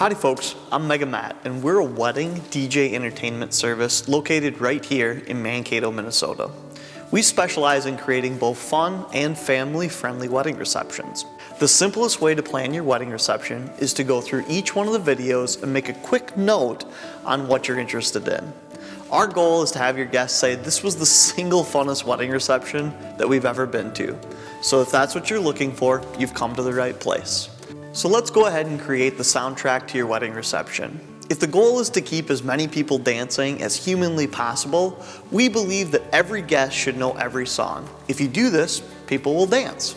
Howdy folks, I'm Mega Matt, and we're a wedding DJ entertainment service located right here in Mankato, Minnesota. We specialize in creating both fun and family-friendly wedding receptions. The simplest way to plan your wedding reception is to go through each one of the videos and make a quick note on what you're interested in. Our goal is to have your guests say, this was the single funnest wedding reception that we've ever been to. So if that's what you're looking for, you've come to the right place. So let's go ahead and create the soundtrack to your wedding reception. If the goal is to keep as many people dancing as humanly possible, we believe that every guest should know every song. If you do this, people will dance.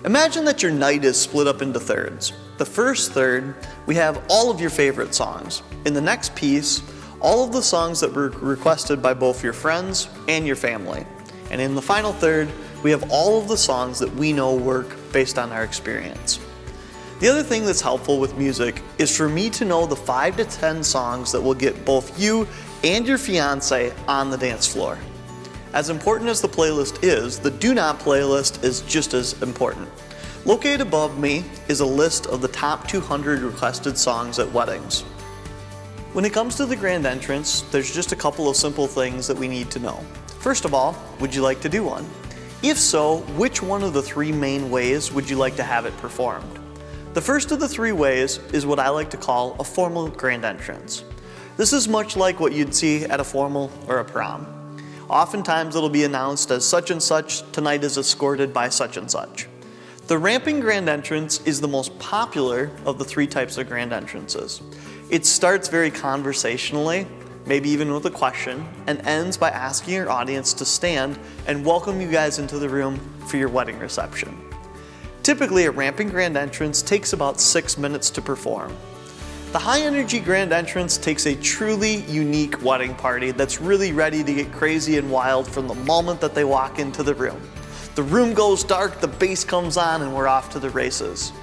Imagine that your night is split up into thirds. The first third, we have all of your favorite songs. In the next piece, all of the songs that were requested by both your friends and your family. And in the final third, we have all of the songs that we know work based on our experience. The other thing that's helpful with music is for me to know the 5 to 10 songs that will get both you and your fiance on the dance floor. As important as the playlist is, the Do Not playlist is just as important. Located above me is a list of the top 200 requested songs at weddings. When it comes to the grand entrance, there's just a couple of simple things that we need to know. First of all, would you like to do one? If so, which one of the 3 main ways would you like to have it performed? The first of the 3 ways is what I like to call a formal grand entrance. This is much like what you'd see at a formal or a prom. Oftentimes it'll be announced as such and such tonight is escorted by such and such. The ramping grand entrance is the most popular of the 3 types of grand entrances. It starts very conversationally, maybe even with a question, and ends by asking your audience to stand and welcome you guys into the room for your wedding reception. Typically, a ramping grand entrance takes about 6 minutes to perform. The high energy grand entrance takes a truly unique wedding party that's really ready to get crazy and wild from the moment that they walk into the room. The room goes dark, the bass comes on, and we're off to the races.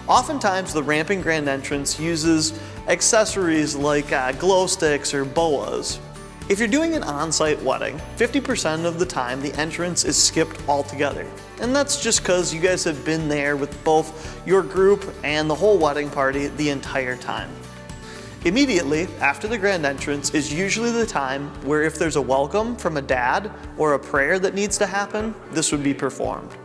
Oftentimes, the ramping grand entrance uses accessories like glow sticks or boas. If you're doing an on-site wedding, 50% of the time the entrance is skipped altogether. And that's just because you guys have been there with both your group and the whole wedding party the entire time. Immediately after the grand entrance is usually the time where if there's a welcome from a dad or a prayer that needs to happen, this would be performed.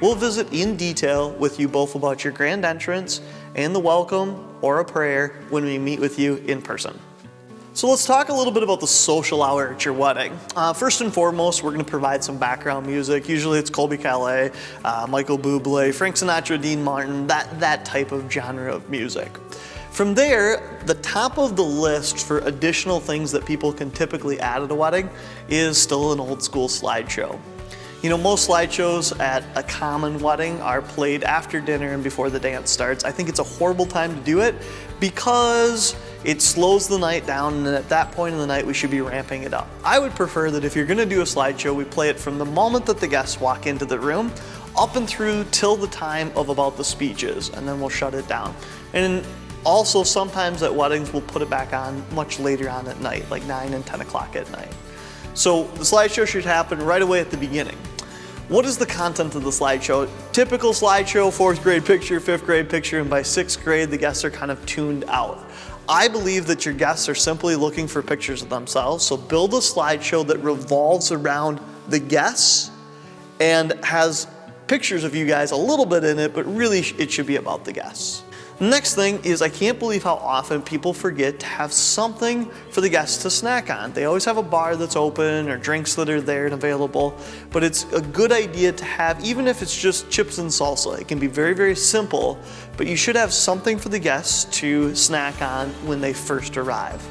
We'll visit in detail with you both about your grand entrance and the welcome or a prayer when we meet with you in person. So let's talk a little bit about the social hour at your wedding. First and foremost, we're going to provide some background music. Usually it's Colbie Caillat, Michael Bublé, Frank Sinatra, Dean Martin, that type of genre of music. From there, the top of the list for additional things that people can typically add at a wedding is still an old school slideshow. You know, most slideshows at a common wedding are played after dinner and before the dance starts. I think it's a horrible time to do it because it slows the night down, and at that point in the night we should be ramping it up. I would prefer that if you're gonna do a slideshow, we play it from the moment that the guests walk into the room up and through till the time of about the speeches, and then we'll shut it down. And also sometimes at weddings we'll put it back on much later on at night, like 9 and 10 o'clock at night. So the slideshow should happen right away at the beginning. What is the content of the slideshow? Typical slideshow, 4th grade picture, 5th grade picture, and by 6th grade the guests are kind of tuned out. I believe that your guests are simply looking for pictures of themselves, so build a slideshow that revolves around the guests and has pictures of you guys a little bit in it, but really it should be about the guests. Next thing is I can't believe how often people forget to have something for the guests to snack on. They always have a bar that's open or drinks that are there and available, but it's a good idea to have, even if it's just chips and salsa. It can be very, very simple, but you should have something for the guests to snack on when they first arrive.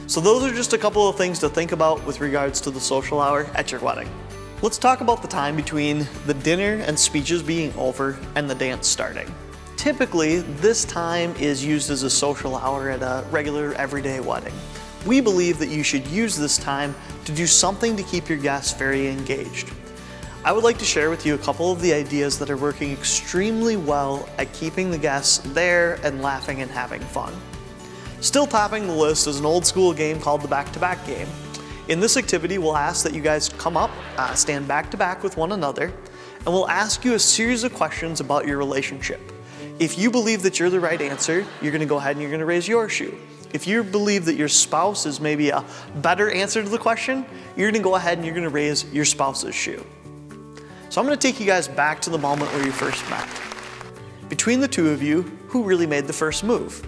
So those are just a couple of things to think about with regards to the social hour at your wedding. Let's talk about the time between the dinner and speeches being over and the dance starting. Typically, this time is used as a social hour at a regular everyday wedding. We believe that you should use this time to do something to keep your guests very engaged. I would like to share with you a couple of the ideas that are working extremely well at keeping the guests there and laughing and having fun. Still topping the list is an old school game called the back-to-back game. In this activity, we'll ask that you guys come up, stand back to back with one another, and we'll ask you a series of questions about your relationship. If you believe that you're the right answer, you're gonna go ahead and you're gonna raise your shoe. If you believe that your spouse is maybe a better answer to the question, you're gonna go ahead and you're gonna raise your spouse's shoe. So I'm gonna take you guys back to the moment where you first met. Between the two of you, who really made the first move?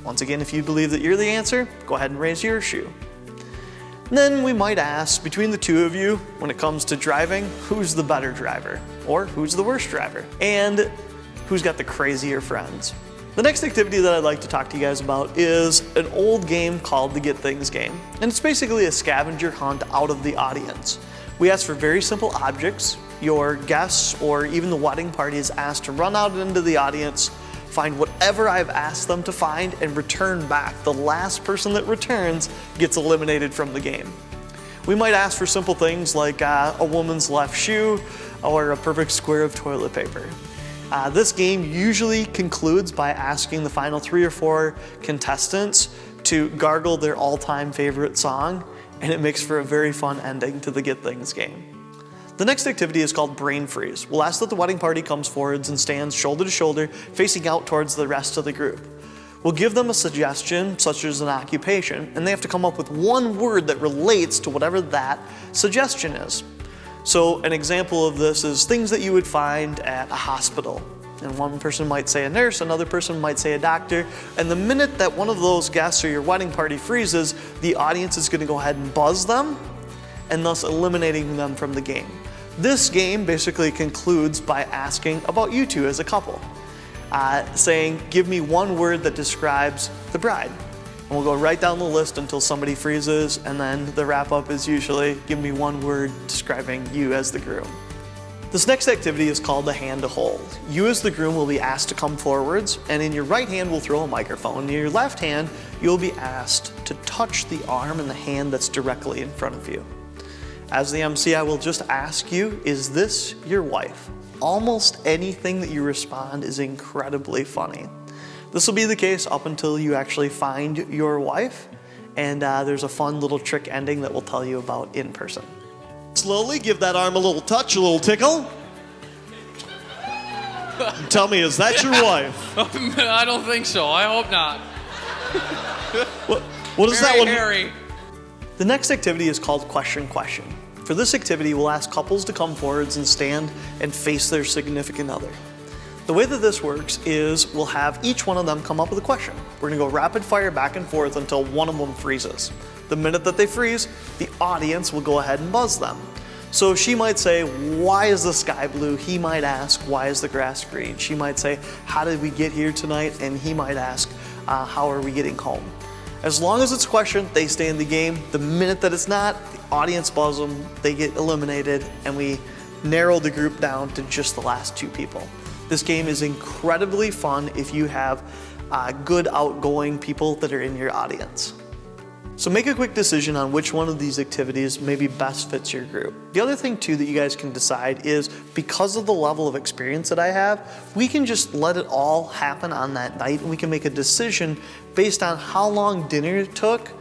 Once again, if you believe that you're the answer, go ahead and raise your shoe. Then we might ask, between the two of you, when it comes to driving, who's the better driver? Or who's the worst driver? And who's got the crazier friends? The next activity that I'd like to talk to you guys about is an old game called the Get Things game. And it's basically a scavenger hunt out of the audience. We ask for very simple objects. Your guests or even the wedding party is asked to run out into the audience, find whatever I've asked them to find, and return back. The last person that returns gets eliminated from the game. We might ask for simple things like a woman's left shoe or a perfect square of toilet paper. This game usually concludes by asking the final 3 or 4 contestants to gargle their all-time favorite song, and it makes for a very fun ending to the Get Things game. The next activity is called Brain Freeze. We'll ask that the wedding party comes forwards and stands shoulder to shoulder, facing out towards the rest of the group. We'll give them a suggestion, such as an occupation, and they have to come up with one word that relates to whatever that suggestion is. So an example of this is things that you would find at a hospital. And one person might say a nurse, another person might say a doctor, and the minute that one of those guests or your wedding party freezes, the audience is going to go ahead and buzz them, and thus eliminating them from the game. This game basically concludes by asking about you two as a couple, saying, give me one word that describes the bride. And we'll go right down the list until somebody freezes, and then the wrap up is usually, give me one word describing you as the groom. This next activity is called the hand to hold. You as the groom will be asked to come forwards, and in your right hand we'll throw a microphone. In your left hand, you'll be asked to touch the arm and the hand that's directly in front of you. As the MC, I will just ask you, is this your wife? Almost anything that you respond is incredibly funny. This will be the case up until you actually find your wife, and there's a fun little trick ending that we'll tell you about in person. Slowly give that arm a little touch, a little tickle. Tell me, is that your wife? I don't think so. I hope not. What is that one? Hairy. The next activity is called Question Question. For this activity, we'll ask couples to come forwards and stand and face their significant other. The way that this works is we'll have each one of them come up with a question. We're gonna go rapid fire back and forth until one of them freezes. The minute that they freeze, the audience will go ahead and buzz them. So she might say, why is the sky blue? He might ask, why is the grass green? She might say, how did we get here tonight? And he might ask, how are we getting home? As long as it's a question, they stay in the game. The minute that it's not, the audience buzz them, they get eliminated, and we narrow the group down to just the last 2 people. This game is incredibly fun if you have good outgoing people that are in your audience. So make a quick decision on which one of these activities maybe best fits your group. The other thing too that you guys can decide is, because of the level of experience that I have, we can just let it all happen on that night, and we can make a decision based on how long dinner took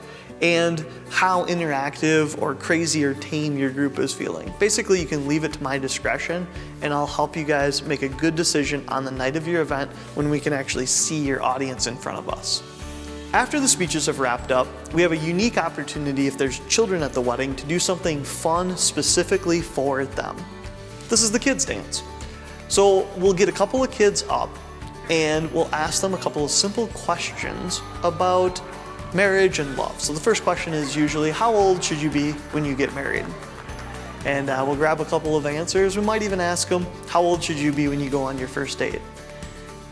and how interactive or crazy or tame your group is feeling. Basically, you can leave it to my discretion, and I'll help you guys make a good decision on the night of your event when we can actually see your audience in front of us. After the speeches have wrapped up, we have a unique opportunity, if there's children at the wedding, to do something fun specifically for them. This is the kids dance. So we'll get a couple of kids up and we'll ask them a couple of simple questions about marriage and love. So the first question is usually, how old should you be when you get married? And we'll grab a couple of answers. We might even ask them, how old should you be when you go on your first date?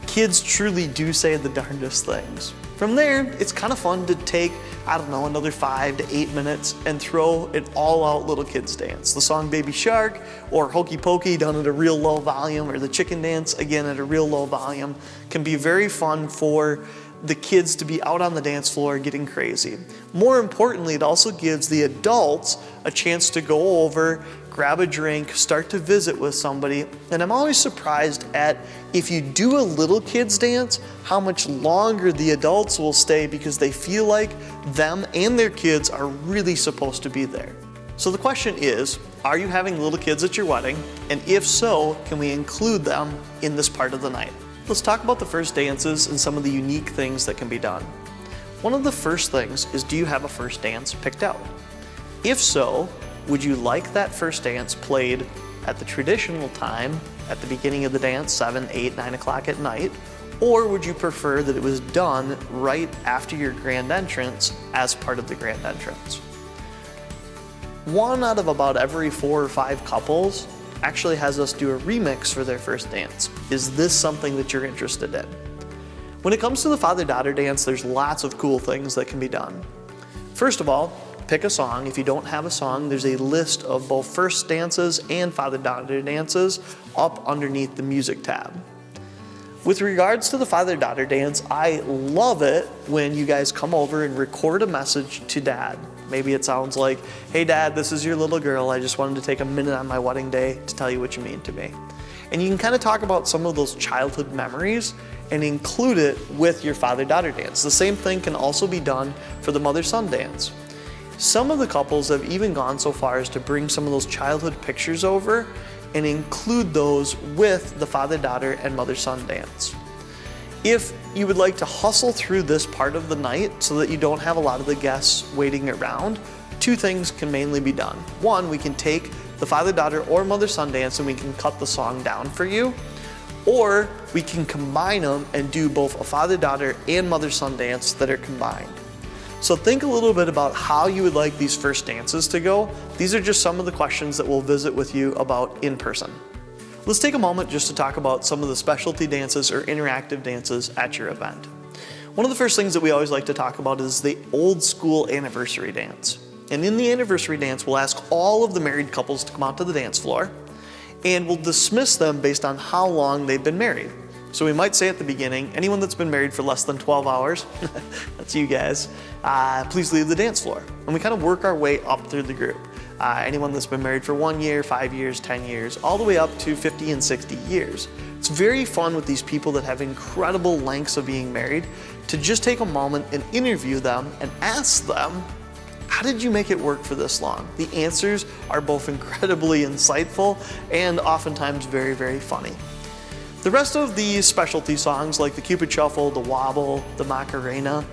Kids truly do say the darndest things. From there, it's kind of fun to take, I don't know, another 5 to 8 minutes and throw an all-out little kids dance. The song Baby Shark, or Hokey Pokey done at a real low volume, or the chicken dance, again at a real low volume, can be very fun for the kids to be out on the dance floor getting crazy. More importantly, it also gives the adults a chance to go over, grab a drink, start to visit with somebody, and I'm always surprised at, if you do a little kids dance, how much longer the adults will stay because they feel like them and their kids are really supposed to be there. So the question is, are you having little kids at your wedding? And if so, can we include them in this part of the night? Let's talk about the first dances and some of the unique things that can be done. One of the first things is, do you have a first dance picked out? If so, would you like that first dance played at the traditional time at the beginning of the dance, 7, 8, 9 o'clock at night? Or would you prefer that it was done right after your grand entrance as part of the grand entrance? 1 out of about every 4 or 5 couples actually has us do a remix for their first dance. Is this something that you're interested in? When it comes to the father-daughter dance, there's lots of cool things that can be done. First of all, pick a song. If you don't have a song, there's a list of both first dances and father-daughter dances up underneath the music tab. With regards to the father-daughter dance, I love it when you guys come over and record a message to dad. Maybe it sounds like, hey dad, this is your little girl. I just wanted to take a minute on my wedding day to tell you what you mean to me. And you can kind of talk about some of those childhood memories and include it with your father-daughter dance. The same thing can also be done for the mother-son dance. Some of the couples have even gone so far as to bring some of those childhood pictures over and include those with the father-daughter and mother-son dance. If you would like to hustle through this part of the night so that you don't have a lot of the guests waiting around, 2 things can mainly be done. 1, we can take the father-daughter or mother-son dance and we can cut the song down for you. Or we can combine them and do both a father-daughter and mother-son dance that are combined. So think a little bit about how you would like these first dances to go. These are just some of the questions that we'll visit with you about in person. Let's take a moment just to talk about some of the specialty dances or interactive dances at your event. One of the first things that we always like to talk about is the old school anniversary dance. And in the anniversary dance, we'll ask all of the married couples to come out to the dance floor, and we'll dismiss them based on how long they've been married. So we might say at the beginning, anyone that's been married for less than 12 hours, that's you guys, please leave the dance floor. And we kind of work our way up through the group. Anyone that's been married for 1 year, 5 years, 10 years, all the way up to 50 and 60 years. It's very fun with these people that have incredible lengths of being married to just take a moment and interview them and ask them, how did you make it work for this long? The answers are both incredibly insightful and oftentimes very, very funny. The rest of the specialty songs like the Cupid Shuffle, the Wobble, the Macarena,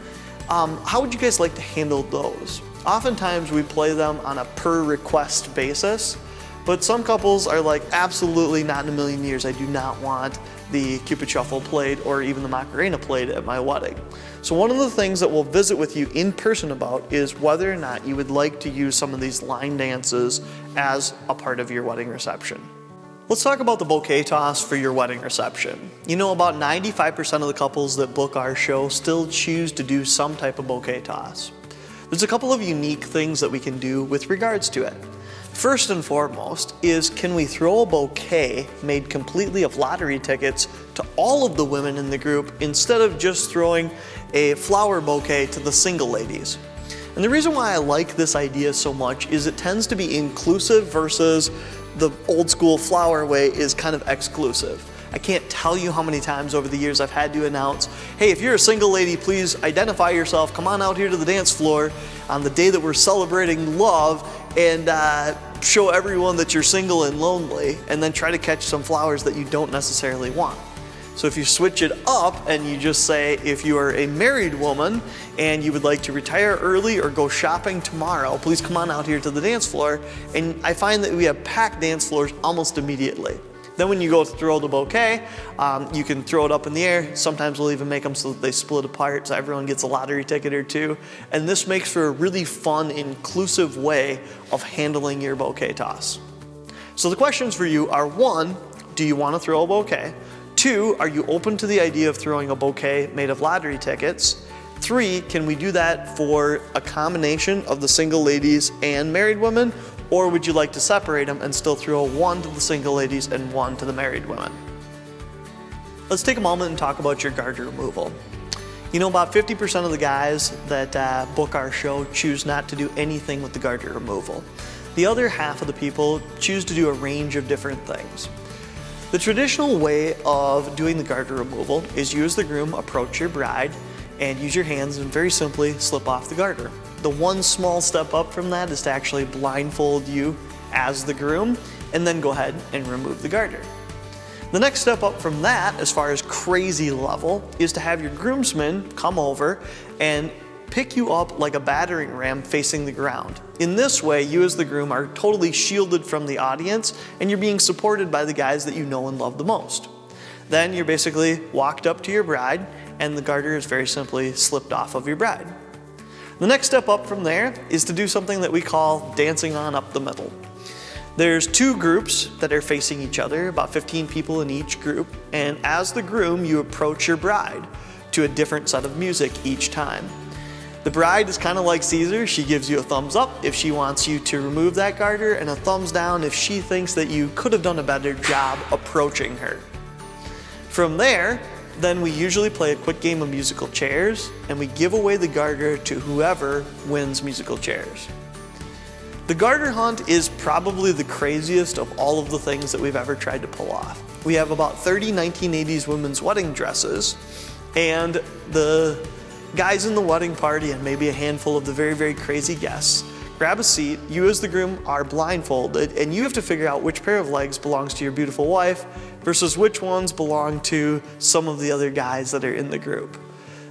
how would you guys like to handle those? Oftentimes we play them on a per request basis, but some couples are like, absolutely not in a million years, I do not want the Cupid Shuffle played or even the Macarena played at my wedding. So one of the things that we'll visit with you in person about is whether or not you would like to use some of these line dances as a part of your wedding reception. Let's talk about the bouquet toss for your wedding reception. You know, about 95% of the couples that book our show still choose to do some type of bouquet toss. There's a couple of unique things that we can do with regards to it. First and foremost is, can we throw a bouquet made completely of lottery tickets to all of the women in the group instead of just throwing a flower bouquet to the single ladies? And the reason why I like this idea so much is it tends to be inclusive versus the old school flower way is kind of exclusive. I can't tell you how many times over the years I've had to announce, hey, if you're a single lady, please identify yourself, come on out here to the dance floor on the day that we're celebrating love, and show everyone that you're single and lonely, and then try to catch some flowers that you don't necessarily want. So if you switch it up and you just say, if you are a married woman and you would like to retire early or go shopping tomorrow, please come on out here to the dance floor. And I find that we have packed dance floors almost immediately. Then when you go to throw the bouquet, you can throw it up in the air. Sometimes we'll even make them so that they split apart so everyone gets a lottery ticket or two. And this makes for a really fun, inclusive way of handling your bouquet toss. So the questions for you are, 1, do you want to throw a bouquet? 2, are you open to the idea of throwing a bouquet made of lottery tickets? 3, can we do that for a combination of the single ladies and married women? Or would you like to separate them and still throw 1 to the single ladies and 1 to the married women? Let's take a moment and talk about your garter removal. You know, about 50% of the guys that book our show choose not to do anything with the garter removal. The other half of the people choose to do a range of different things. The traditional way of doing the garter removal is you as the groom approach your bride and use your hands and very simply slip off the garter. The one small step up from that is to actually blindfold you as the groom and then go ahead and remove the garter. The next step up from that, as far as crazy level, is to have your groomsmen come over and pick you up like a battering ram facing the ground. In this way, you as the groom are totally shielded from the audience and you're being supported by the guys that you know and love the most. Then you're basically walked up to your bride and the garter is very simply slipped off of your bride. The next step up from there is to do something that we call dancing on up the middle. There's two groups that are facing each other, about 15 people in each group, and as the groom, you approach your bride to a different set of music each time. The bride is kind of like Caesar. She gives you a thumbs up if she wants you to remove that garter, and a thumbs down if she thinks that you could have done a better job approaching her. From there, then we usually play a quick game of musical chairs, and we give away the garter to whoever wins musical chairs. The garter hunt is probably the craziest of all of the things that we've ever tried to pull off. We have about 30 1980s women's wedding dresses, and the guys in the wedding party and maybe a handful of the very, very crazy guests grab a seat. You as the groom are blindfolded, and you have to figure out which pair of legs belongs to your beautiful wife versus which ones belong to some of the other guys that are in the group.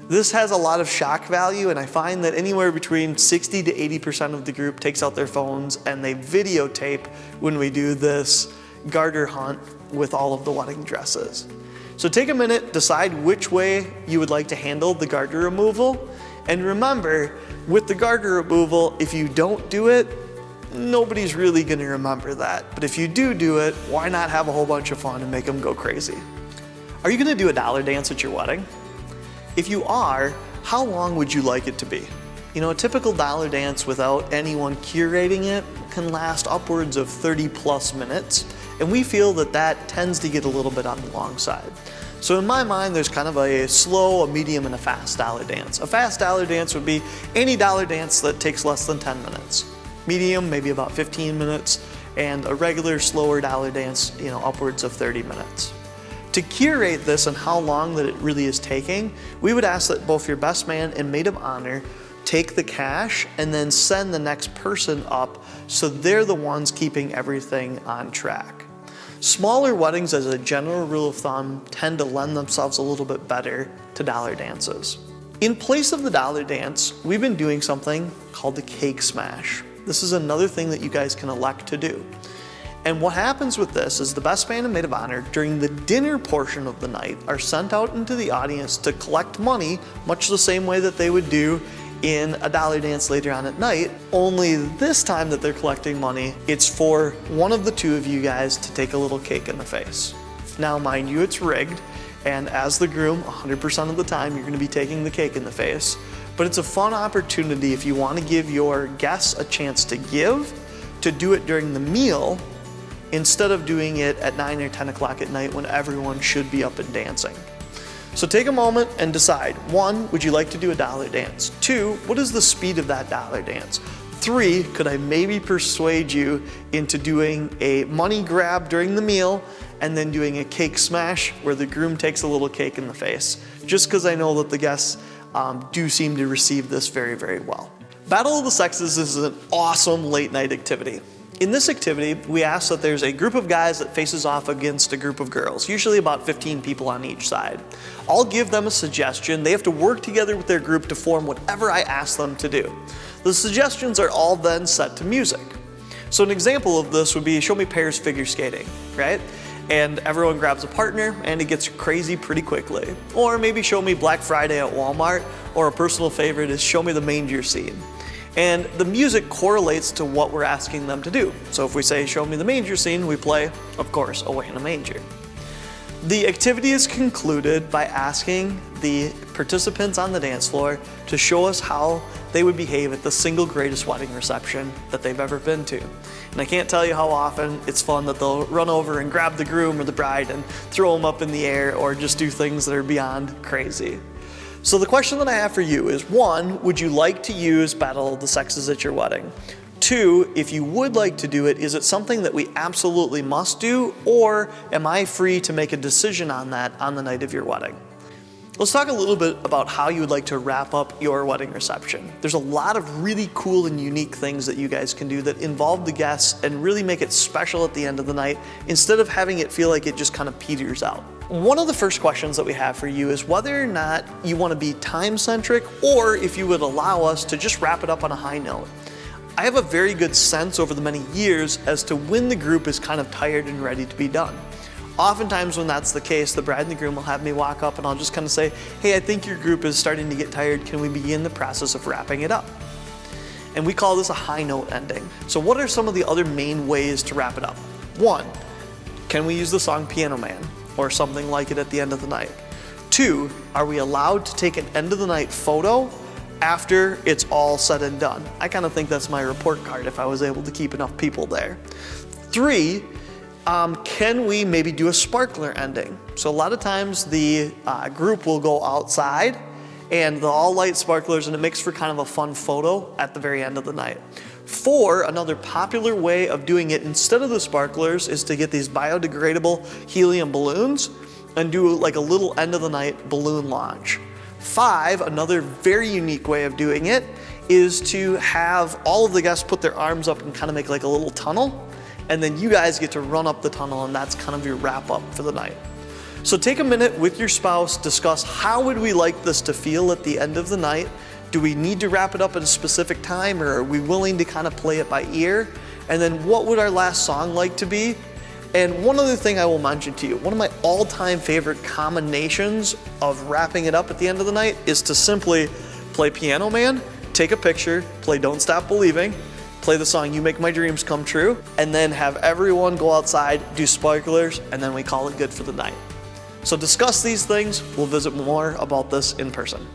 This has a lot of shock value, and I find that anywhere between 60 to 80% of the group takes out their phones and they videotape when we do this garter hunt with all of the wedding dresses. So take a minute, decide which way you would like to handle the garter removal, and remember, with the garter removal, if you don't do it, nobody's really gonna remember that. But if you do it, why not have a whole bunch of fun and make them go crazy? Are you gonna do a dollar dance at your wedding? If you are, how long would you like it to be? You know, a typical dollar dance without anyone curating it can last upwards of 30 plus minutes, and we feel that that tends to get a little bit on the long side. So in my mind, there's kind of a slow, a medium, and a fast dollar dance. A fast dollar dance would be any dollar dance that takes less than 10 minutes. Medium, maybe about 15 minutes, and a regular, slower dollar dance, you know, upwards of 30 minutes. To curate this and how long that it really is taking, we would ask that both your best man and maid of honor take the cash and then send the next person up so they're the ones keeping everything on track. Smaller weddings, as a general rule of thumb, tend to lend themselves a little bit better to dollar dances. In place of the dollar dance, we've been doing something called the cake smash. This is another thing that you guys can elect to do. And what happens with this is the best man and maid of honor during the dinner portion of the night are sent out into the audience to collect money, much the same way that they would do in a dollar dance later on at night, only this time that they're collecting money, it's for one of the two of you guys to take a little cake in the face. Now, mind you, it's rigged, and as the groom, 100% of the time, you're gonna be taking the cake in the face, but it's a fun opportunity if you wanna give your guests a chance to give, to do it during the meal, instead of doing it at 9 or 10 o'clock at night when everyone should be up and dancing. So take a moment and decide. 1, would you like to do a dollar dance? 2, what is the speed of that dollar dance? 3, could I maybe persuade you into doing a money grab during the meal and then doing a cake smash where the groom takes a little cake in the face? Just because I know that the guests do seem to receive this very, very well. Battle of the Sexes is an awesome late night activity. In this activity, we ask that there's a group of guys that faces off against a group of girls, usually about 15 people on each side. I'll give them a suggestion. They have to work together with their group to form whatever I ask them to do. The suggestions are all then set to music. So an example of this would be show me pairs figure skating, right? And everyone grabs a partner and it gets crazy pretty quickly. Or maybe show me Black Friday at Walmart, or a personal favorite is show me the manger scene. And the music correlates to what we're asking them to do. So if we say, show me the manger scene, we play, of course, Away in a Manger. The activity is concluded by asking the participants on the dance floor to show us how they would behave at the single greatest wedding reception that they've ever been to. And I can't tell you how often it's fun that they'll run over and grab the groom or the bride and throw them up in the air, or just do things that are beyond crazy. So the question that I have for you is, 1, would you like to use Battle of the Sexes at your wedding? 2, if you would like to do it, is it something that we absolutely must do, or am I free to make a decision on that on the night of your wedding? Let's talk a little bit about how you would like to wrap up your wedding reception. There's a lot of really cool and unique things that you guys can do that involve the guests and really make it special at the end of the night instead of having it feel like it just kind of peters out. One of the first questions that we have for you is whether or not you want to be time-centric or if you would allow us to just wrap it up on a high note. I have a very good sense over the many years as to when the group is kind of tired and ready to be done. Oftentimes when that's the case, the bride and the groom will have me walk up and I'll just kind of say, hey, I think your group is starting to get tired. Can we begin the process of wrapping it up? And we call this a high note ending. So what are some of the other main ways to wrap it up? One, can we use the song Piano Man or something like it at the end of the night? Two, are we allowed to take an end of the night photo after it's all said and done? I kind of think that's my report card if I was able to keep enough people there. Three, can we maybe do a sparkler ending? So a lot of times the group will go outside and they'll all light sparklers and it makes for kind of a fun photo at the very end of the night. Four, another popular way of doing it instead of the sparklers is to get these biodegradable helium balloons and do like a little end of the night balloon launch. Five, another very unique way of doing it is to have all of the guests put their arms up and kind of make like a little tunnel, and then you guys get to run up the tunnel and that's kind of your wrap up for the night. So take a minute with your spouse, discuss how would we like this to feel at the end of the night. Do we need to wrap it up at a specific time or are we willing to kind of play it by ear? And then what would our last song like to be? And one other thing I will mention to you, one of my all-time favorite combinations of wrapping it up at the end of the night is to simply play Piano Man, take a picture, play Don't Stop Believing, play the song You Make My Dreams Come True, and then have everyone go outside, do sparklers, and then we call it good for the night. So discuss these things. We'll visit more about this in person.